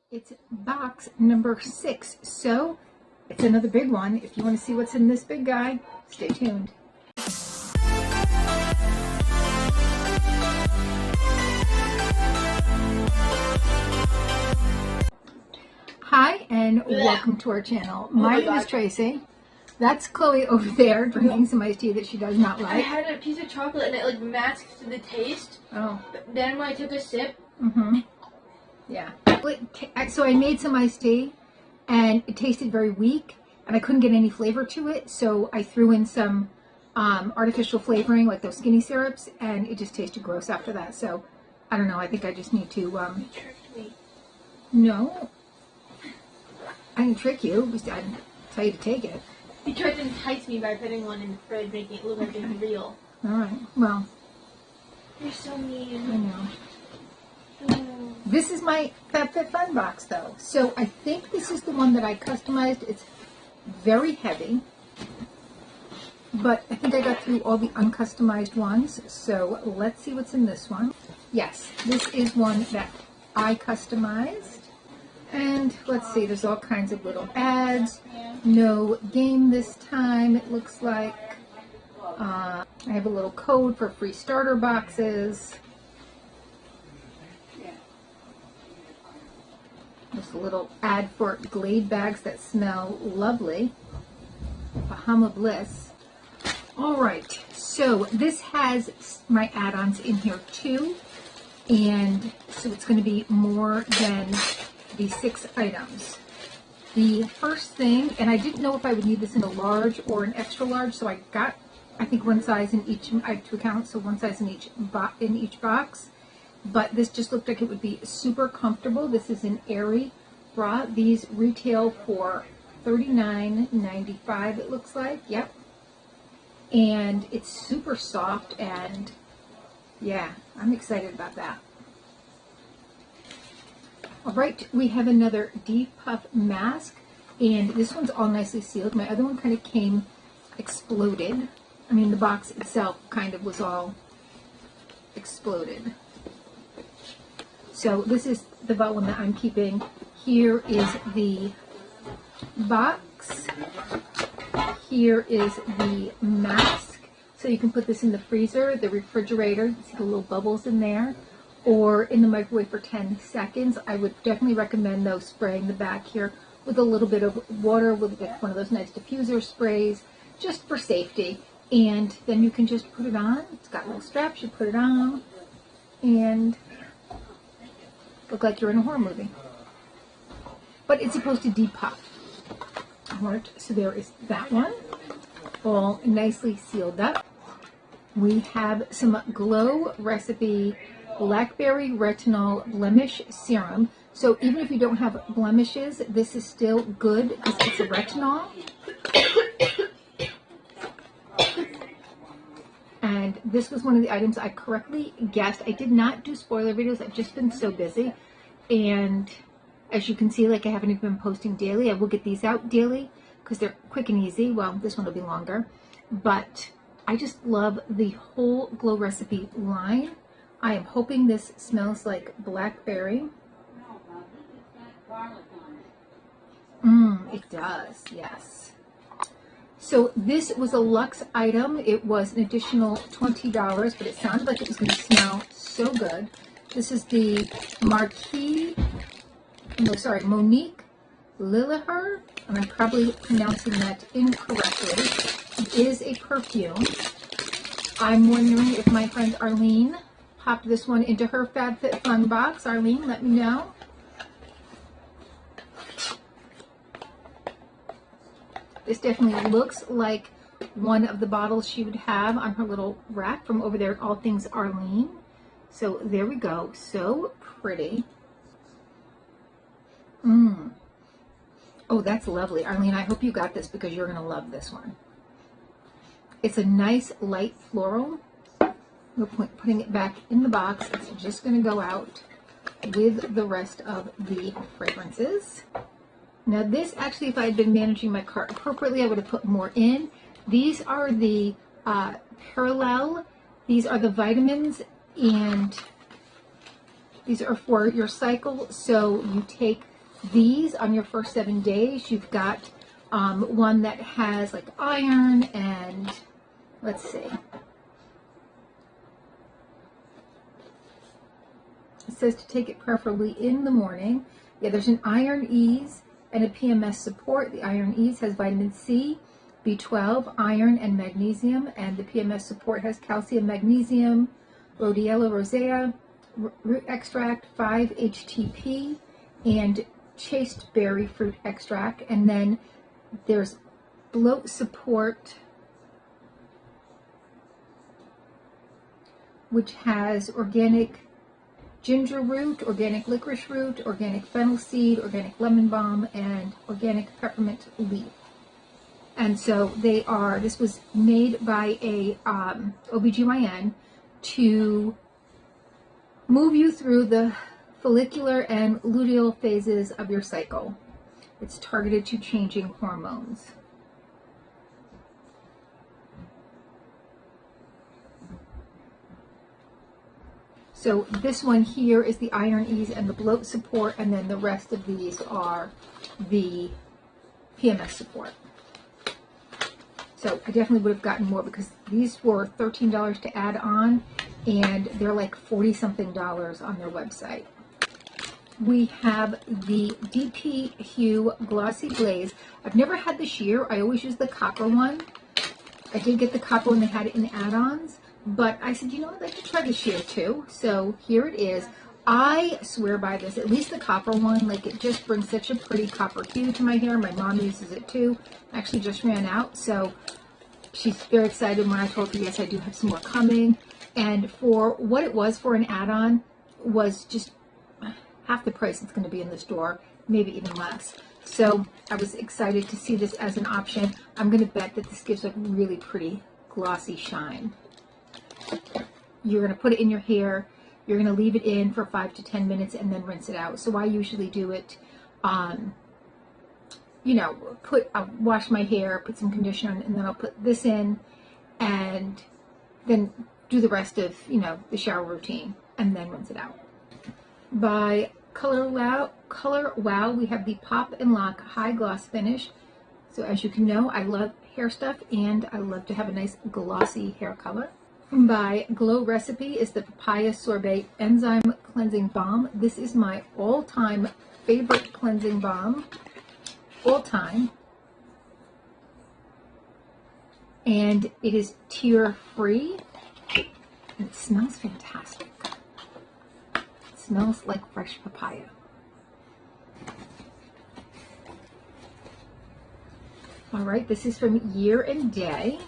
It's box number 6, so it's another big one. If you want to see what's in this big guy, stay tuned. Hi, and welcome to our channel. My name is Tracy. That's Chloe over there drinking some iced tea that she does not like. I had a piece of chocolate and it like masked the taste. Oh. But then when I took a sip. Yeah. So I made some iced tea and it tasted very weak and I couldn't get any flavor to it. So I threw in some artificial flavoring like those skinny syrups and it just tasted gross after that. So I don't know. I think I just need to. You tricked me. No. I didn't trick you. I didn't tell you to take it. You tried to entice me by putting one in the fridge, making it look like it's real. Alright. Well. You're so mean. I know. Oh. This is my FabFitFun box though. So I think this is the one that I customized. It's very heavy. But I think I got through all the uncustomized ones. So let's see what's in this one. Yes, this is one that I customized. And let's see, there's all kinds of little ads. No game this time, it looks like. I have a little code for free starter boxes. Just a little ad for Glade bags that smell lovely. Bahama Bliss. Alright, so this has my add-ons in here too. And so it's going to be more than the 6 items. The first thing, and I didn't know if I would need this in a large or an extra large, so I got, I think, one size in each. I have 2 accounts, so one size in each box. But this just looked like it would be super comfortable. This is an Airy bra. These retail for $39.95. It looks like. Yep. And it's super soft, and yeah, I'm excited about that. Alright, we have another Depuff mask, and this one's all nicely sealed. My other one kind of came exploded. I mean, the box itself kind of was all exploded. So this is the one that I'm keeping. Here is the box. Here is the mask. So you can put this in the freezer, the refrigerator. You see the little bubbles in there. Or in the microwave for 10 seconds. I would definitely recommend though spraying the back here with a little bit of water, with one of those nice diffuser sprays, just for safety. And then you can just put it on. It's got little straps, you put it on, and look like you're in a horror movie. But it's supposed to depuff. Alright, so there is that one, all nicely sealed up. We have some Glow Recipe Blackberry Retinol Blemish Serum. So even if you don't have blemishes, this is still good because it's a retinol. And this was one of the items I correctly guessed. I did not do spoiler videos. I've just been so busy. And as you can see, like I haven't even been posting daily. I will get these out daily because they're quick and easy. Well, this one will be longer. But I just love the whole Glow Recipe line. I am hoping this smells like blackberry. It does, yes. So this was a luxe item. It was an additional $20, but it sounded like it was going to smell so good. This is the Monique Lilleher, and I'm probably pronouncing that incorrectly. It is a perfume. I'm wondering if my friend Arlene popped this one into her FabFitFun box. Arlene, let me know. This definitely looks like one of the bottles she would have on her little rack from over there at All Things Arlene. So there we go. So pretty. Oh, that's lovely. Arlene, I hope you got this because you're going to love this one. It's a nice light floral. We're putting it back in the box. It's just going to go out with the rest of the fragrances. Now this, actually, if I had been managing my cart appropriately, I would have put more in. These are the Parallel. These are the vitamins, and these are for your cycle. So you take these on your first 7 days. You've got one that has like iron and let's see. It says to take it preferably in the morning. Yeah, there's an Iron Ease and a PMS support. The Iron Ease has vitamin C, B12, iron, and magnesium, and the PMS support has calcium, magnesium, rhodiola rosea, root extract, 5-HTP, and chaste berry fruit extract. And then there's bloat support, which has organic ginger root, organic licorice root, organic fennel seed, organic lemon balm, and organic peppermint leaf. And so they are, this was made by a OBGYN to move you through the follicular and luteal phases of your cycle. It's targeted to changing hormones. So this one here is the Iron Ease and the bloat support, and then the rest of these are the PMS support. So I definitely would have gotten more because these were $13 to add on, and they're like 40-something on their website. We have the DP Hue Glossy Glaze. I've never had the sheer. I always use the copper one. I did get the copper when they had it in add-ons, but I said, you know, I'd like to try the sheer too. So here it is. I swear by this, at least the copper one, like it just brings such a pretty copper hue to my hair. My mom uses it too. Actually just ran out, so she's very excited when I told her, yes, I do have some more coming. And for what it was for an add-on was just half the price it's going to be in the store, maybe even less. So I was excited to see this as an option. I'm going to bet that this gives a really pretty glossy shine. You're going to put it in your hair. You're going to leave it in for 5 to 10 minutes and then rinse it out. So I usually do it, you know, I'll wash my hair, put some conditioner on, and then I'll put this in and then do the rest of, you know, the shower routine and then rinse it out. By Color Wow, we have the Pop and Lock High Gloss Finish. So as you can know, I love hair stuff and I love to have a nice glossy hair color. By Glow Recipe is the Papaya Sorbet Enzyme Cleansing Balm. This is my all-time favorite cleansing balm. All time. And it is tear-free. And it smells fantastic. It smells like fresh papaya. All right, this is from Year and Day.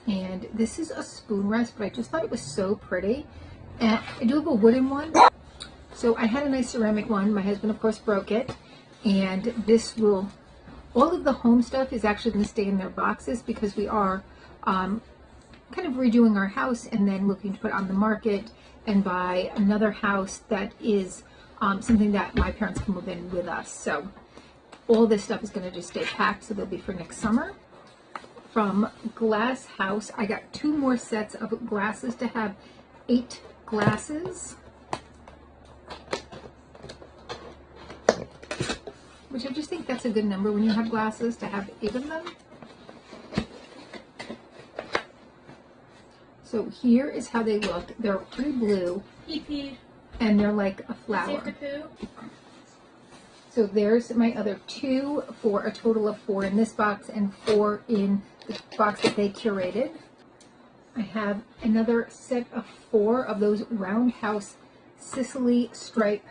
And this is a spoon rest, but I just thought it was so pretty. And I do have a wooden one. So I had a nice ceramic one. My husband, of course, broke it. And this will, all of the home stuff is actually going to stay in their boxes because we are kind of redoing our house and then looking to put on the market and buy another house that is something that my parents can move in with us. So all this stuff is going to just stay packed, so they'll be for next summer. From Glass House, I got 2 more sets of glasses to have 8 glasses, which I just think that's a good number when you have glasses to have 8 of them. So here is how they look. They're pretty blue, and they're like a flower. So there's my other 2 for a total of 4 in this box and 4 in the box that they curated. I have another set of 4 of those Roundhouse Sicily stripe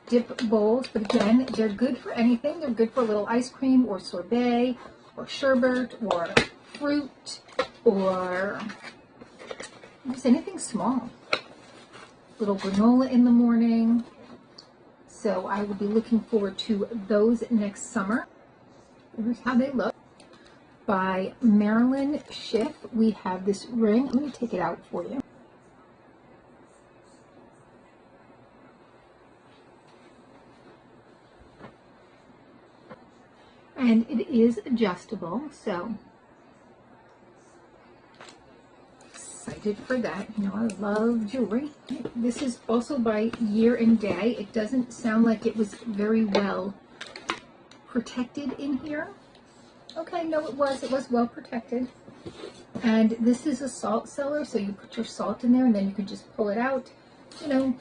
dip bowls, but again, they're good for anything. They're good for a little ice cream or sorbet or sherbet or fruit or just anything small. Little granola in the morning. So I will be looking forward to those next summer. Here's how they look. By Marilyn Schiff, we have this ring. Let me take it out for you. And it is adjustable, so excited tempted for that. You know, I love jewelry. This is also by Year and Day. It doesn't sound like it was very well protected in here. Okay, no, it was well protected. And this is a salt cellar, so you put your salt in there and then you can just pull it out. You know,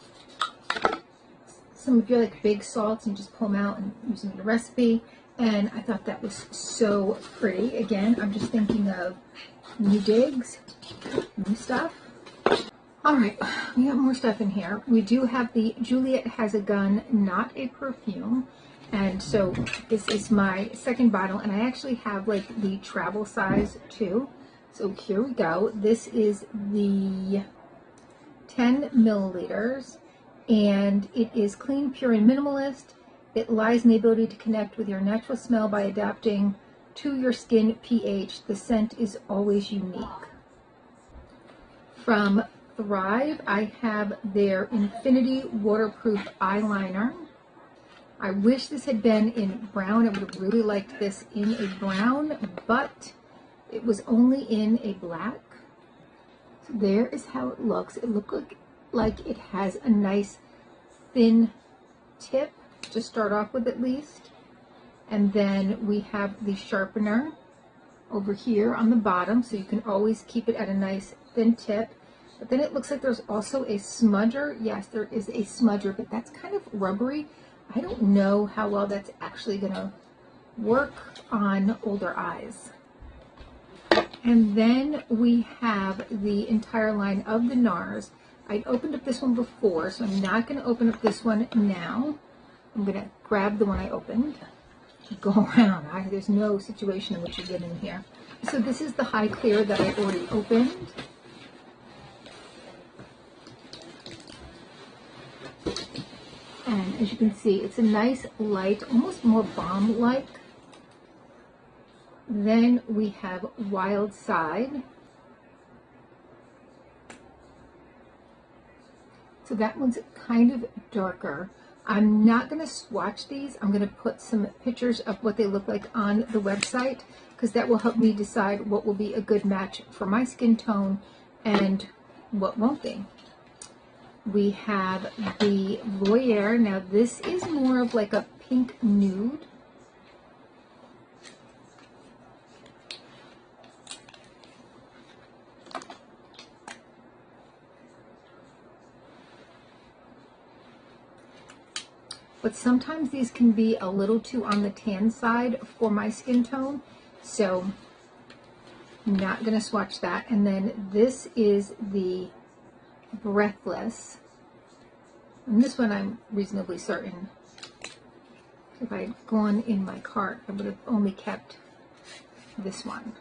some of your like big salts, and just pull them out and use them in a recipe. And I thought that was so pretty. Again, I'm just thinking of new digs, new stuff. All right, we have more stuff in here. We do have the Juliet Has a Gun, Not a Perfume. And so this is my second bottle, and I actually have like the travel size too. So here we go. This is the 10 milliliters, and it is clean, pure, and minimalist. It lies in the ability to connect with your natural smell by adapting to your skin pH. The scent is always unique. From Thrive, I have their Infinity Waterproof Eyeliner. I wish this had been in brown. I would have really liked this in a brown, but it was only in a black. So there is how it looks. It looks like it has a nice thin tip to start off with at least. And then we have the sharpener over here on the bottom, so you can always keep it at a nice thin tip. But then it looks like there's also a smudger. Yes, there is a smudger, but that's kind of rubbery. I don't know how well that's actually gonna work on older eyes. And then we have the entire line of the NARS. I'd opened up this one before, so I'm not gonna open up this one now. I'm gonna grab the one I opened. Go around. There's no situation in which you get in here. So this is the High Clear that I already opened. And as you can see, it's a nice light, almost more balm-like. Then we have Wild Side. So that one's kind of darker. I'm not going to swatch these. I'm going to put some pictures of what they look like on the website, because that will help me decide what will be a good match for my skin tone and what won't be. We have the Voyeur. Now this is more of like a pink nude. But sometimes these can be a little too on the tan side for my skin tone. So I'm not going to swatch that. And then this is the Breathless. And this one I'm reasonably certain, if I had gone in my cart, I would have only kept this one.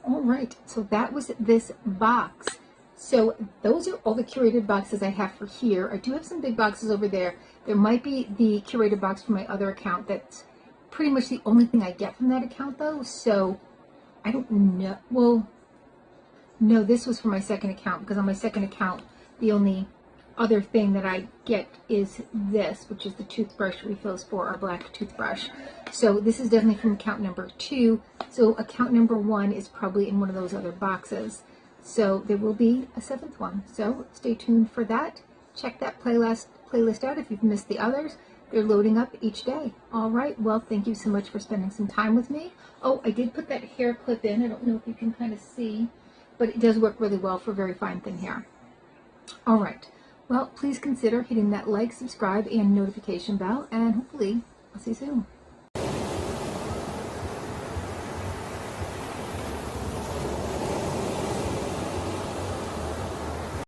All right, so that was this box. So those are all the curated boxes I have for here. I do have some big boxes over there. There might be the curated box from my other account. That's pretty much the only thing I get from that account though. So I don't know. Well, no, this was for my second account, because on my second account, the only other thing that I get is this, which is the toothbrush refills for our black toothbrush. So this is definitely from account number 2. So account number 1 is probably in one of those other boxes. So there will be a 7th one. So stay tuned for that. Check that playlist out if you've missed the others. They're loading up each day. All right. Well, thank you so much for spending some time with me. Oh, I did put that hair clip in. I don't know if you can kind of see, but it does work really well for very fine thin hair. All right. Well, please consider hitting that like, subscribe, and notification bell, and hopefully I'll see you soon.